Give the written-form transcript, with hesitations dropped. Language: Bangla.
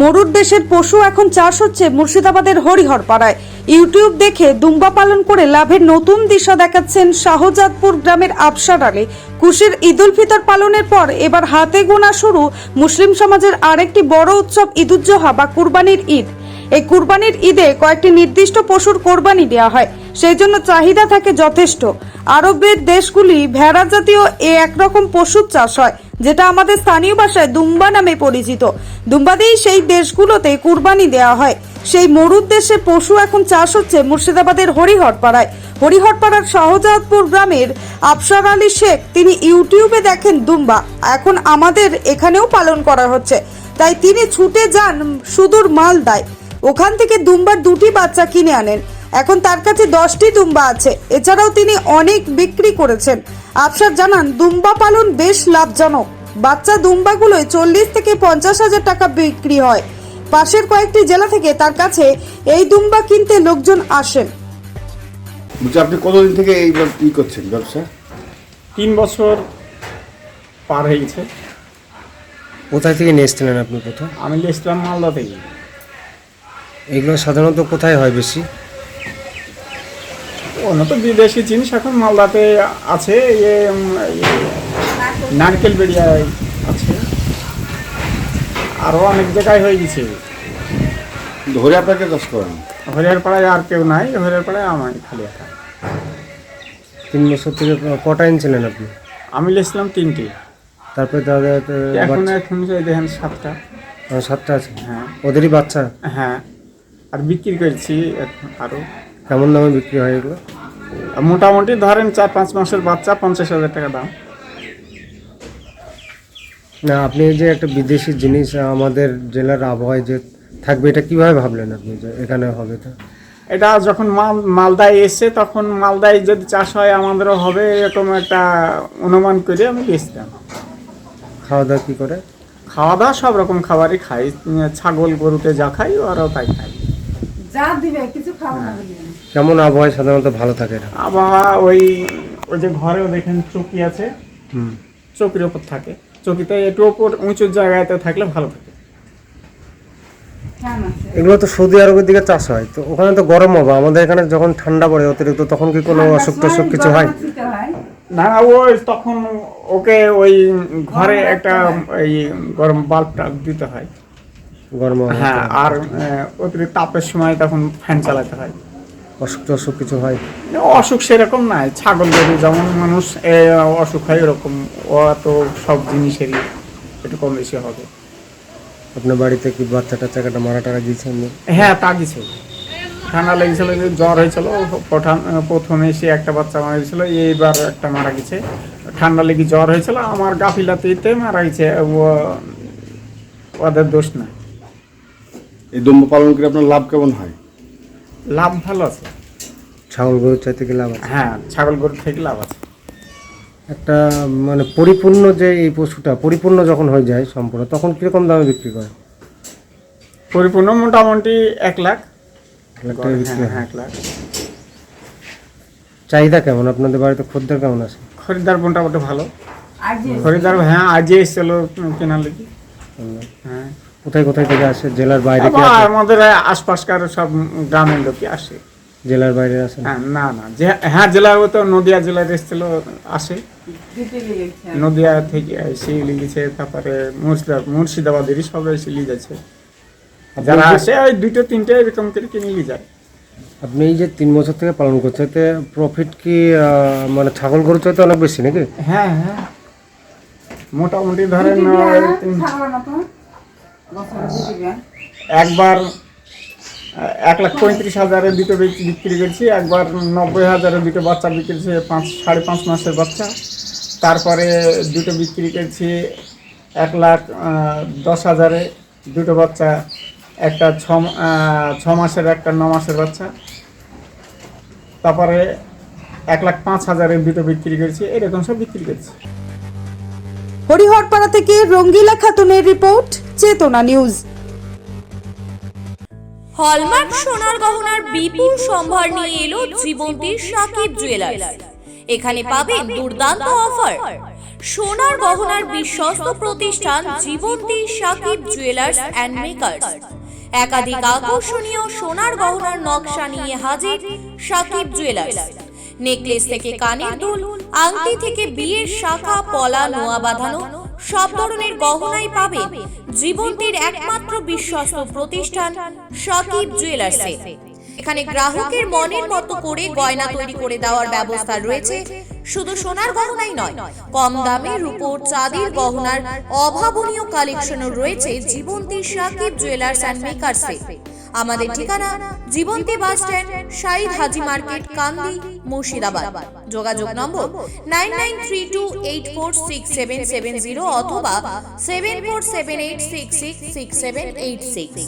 মরুর দেশের পশু এখন চাষ হচ্ছে মুর্শিদাবাদের হরিহরপাড়ায়। ইউটিউব দেখে দুম্বা পালন করে লাভের নতুন দিশা দেখাচ্ছেন শাহজাদপুর গ্রামের আফসার আলী। খুশির ঈদ উল ফিতর পালনের পর এবার হাতে গোনা শুরু মুসলিম সমাজের আরেকটি বড় উৎসব ঈদুজ্জোহা বা কুরবানির ঈদ। এই কুরবানির ঈদে কয়েকটি নির্দিষ্ট পশুর কোরবানি দেওয়া হয়, সেই জন্য চাহিদা থাকে যথেষ্ট। আরবের দেশগুলি ভেড়া জাতীয় একরকম পশুর চাষ হয়, যেটা আমাদের স্থানীয় ভাষায় দুম্বা নামে পরিচিত। দুম্বা দিয়েই সেই দেশগুলোতে কুরবানি দেওয়া হয়। সেই মরুর দেশে পশু এখন চাষ হচ্ছে মুর্শিদাবাদের হরিহরপাড়ায়। হরিহরপাড়ার শাহজাদপুর গ্রামের আফসার আলী শেখ তিনি ইউটিউবে দেখেন দুম্বা এখন আমাদের এখানেও পালন করা হচ্ছে, তাই তিনি ছুটে যান সুদূর মালদায়। ওখান থেকে দুম্বার 2টি বাচ্চা কিনে আনেন। এখন তার কাছে 10টি দুম্বা আছে। এছাড়াও তিনি অনেক বিক্রি করেছেন। আফসার জানান দুম্বা পালন বেশ লাভজনক। বাচ্চা দুম্বাগুলোয় 40 থেকে 50 হাজার টাকা বিক্রি হয়। পাশের কয়েকটি জেলা থেকে তার কাছে এই দুম্বা কিনতে লোকজন আসেন। আপনি কতদিন থেকে এই করছেন ব্যবসা? 3 বছর পার হয়ে গেছে। কোথায় থেকে নিয়ে এসছিলেন আপনি? কোথায়? আমি এসলাম মালদা থেকে। এগুলো সাধারণত কোথায় হয় বেশি? অন্য তো বিদেশি জিনিস এখন মালদাতে আছে, নারকেল বেড়িয়ায় আছে, আরও অনেক জায়গায় হয়ে গেছে। ধরে আপনাকে চাষ করেন? হরিহরপাড়ায় আর কেউ নাই, হরিহরপাড়ায় আমি খালি একা। 3 বছর থেকে কটা এনেছিলেন আপনি? আমি এসলাম 3টি, তারপরে তাদের এখন দেখেন 7টা। 7টা আছে? হ্যাঁ। ওদেরই বাচ্চা? হ্যাঁ, আর বিক্রি করছি আরও। কেমন দামে বিক্রি হয় এগুলো? মোটামুটি ধরেন 4-5 মাসের বাচ্চা 50 হাজার টাকা দাম। না, আপনি এই যে একটা বিদেশি জিনিস আমাদের জেলার আবহাওয়ায় যে থাকবে, এটা কিভাবে ভাবলেন আপনি যে এখানে হবে? তো এটা যখন মালদায় এসে তখন মালদায় যদি চাষ হয় আমাদেরও হবে, এরকম একটা অনুমান করে আমি বেচতাম। খাওয়া দাওয়া কী করে? খাওয়া দাওয়া সব রকম খাবারই খাই, ছাগল গরুতে যা খাই ওরাও তাই খাই। কেমন আবহাওয়ায় সাধারণত ভালো থাকে এটা? আবহাওয়া ওই যে ঘরেও দেখেন চৌকি আছে, চৌকির ওপর থাকে। চৌকিতে একটু ওপর উঁচু জায়গাতে থাকলে ভালো থাকে। এগুলো তো সৌদি আরবের দিকে চাষ হয়, তো ওখানে তো গরম হবে। আমাদের এখানে যখন ঠান্ডা পড়ে অতিরিক্ত, তখন কি কোনো অসুখ টসুখ কিছু হয়? না, ওই তখন ওকে ওই ঘরে একটা এই গরম বাল্বটা দিতে হয়। গরম? হ্যাঁ, আর অতিরিক্ত তাপের সময় তখন ফ্যান চালাতে হয়। অসুখ টসুখ কিছু হয়? অসুখ সেরকম নাই, ছাগল গরু যেমন মানুষ অসুখ হয় এরকম ও তো সব জিনিসেরই একটু কম বেশি হবে। আপনার বাড়িতে কি বাচ্চা টাচ্চা মারা টারা গিয়েছে? হ্যাঁ, তা গেছে। ঠান্ডা লেগেছিল, জ্বর হয়েছিল, প্রথমে সে একটা বাচ্চা মারা গেছিল, এইবার একটা মারা গেছে। ঠান্ডা লেগে জ্বর হয়েছিল, আমার গাফিলাতিতে মারা গেছে, ওদের দোষ না। এই দুম্বা পালন করে আপনার লাভ কেমন হয়? লাভ ভালো আছে। ছাগল গরুর চাইতে কি লাভ আছে? হ্যাঁ, ছাগল গরু থেকে লাভ আছে। একটা মানে পরিপূর্ণ যে এই পশুটা পরিপূর্ণ যখন হয়ে যায় সম্পূর্ণ, তখন কিরকম দামে বিক্রি করে? পরিপূর্ণ মোটামুটি 1 লাখ। 1 লাখ টাকা বিক্রি হয়? হ্যাঁ, 1 লাখ। চাহিদা কেমন আপনাদের বাড়িতে? খদ্দের কেমন আছে? খরিদ্দার মোটামুটি ভালো। খরিদ্দার হ্যাঁ আজ এসেছিল কেনার লেগে। হ্যাঁ। কোথায় কোথায় থেকে আসে? জেলার বাইরে কি আসে? আমাদের আশপাশকার সব গ্রামের লোকই আসে। জেলার বাইরে আসে? না, হ্যাঁ জেলার তো নদিয়া জেলার এসেছিল, আসে নদিয়া থেকে এসে লিখেছে, তারপরে মুর্শিদাবাদেরই সব এসে নিয়ে যাচ্ছে। যারা আসে ওই 2-3টে এরকম করে কিনে নিয়ে যায়। আপনি এই যে 3 বছর থেকে পালন করছেন, এতে প্রফিট কি মানে ছাগল গরু চাইতে অনেক বেশি নাকি? হ্যাঁ, মোটামুটি ধরেন একবার 1,35,000 দুটো বিক্রি করেছি, একবার 90,000 দুটো বাচ্চা বিক্রি করেছি, 5.5 মাসের বাচ্চা। তারপরে দুটো বিক্রি করেছি 1,10,000 দুটো বাচ্চা, একটা 6 মাসের, একটা 9 মাসের বাচ্চা। তারপরে 1,05,000 দুটো বিক্রি করেছি, এরকম সব বিক্রি করেছি। হরিহরপাড়া থেকে রঙ্গিলা খাতুনের রিপোর্ট, চেতনা নিউজ। হলমার্ক সোনার গহনার বিপুল সম্ভার নিয়ে এলো জীবন্তী সাকিব জুয়েলার্স। এখানে পাবেন দুর্দান্ত অফার। সোনার গহনার বিশ্বস্ত প্রতিষ্ঠান Jibonti Sakib jewellers and makers. একাধিক আকর্ষণীয় সোনার গহনার নকশা নিয়ে হাজির সাকিব জুয়েলার্স। নেকলেস থেকে কানের দুল, আংটি থেকে বিয়ের শাখা, পলা, নোয়া বাঁধানো সব ধরনের গহনাই পাবেন জীবন্তীর একমাত্র বিশ্বস্ত প্রতিষ্ঠান সাকিব জুয়েলার্সে। এখানে গ্রাহকের মনের মতো করে গয়না তৈরি করে দেওয়ার ব্যবস্থা রয়েছে। শুধু সোনার গহনাই নয়, কম দামে রূপোর, চাঁদির গহনার অভাবনীয় কালেকশনও রয়েছে জীবন্তী সাকিব জুয়েলার্স অ্যান্ড মেকার্সে। আমাদের ঠিকানা জীবন্তী বাস স্ট্যান্ড, শাহিদ হাজি মার্কেট, কান্দি, মুর্শিদাবাদ। যোগাযোগ নম্বর 9932846770 অথবা 7478666786।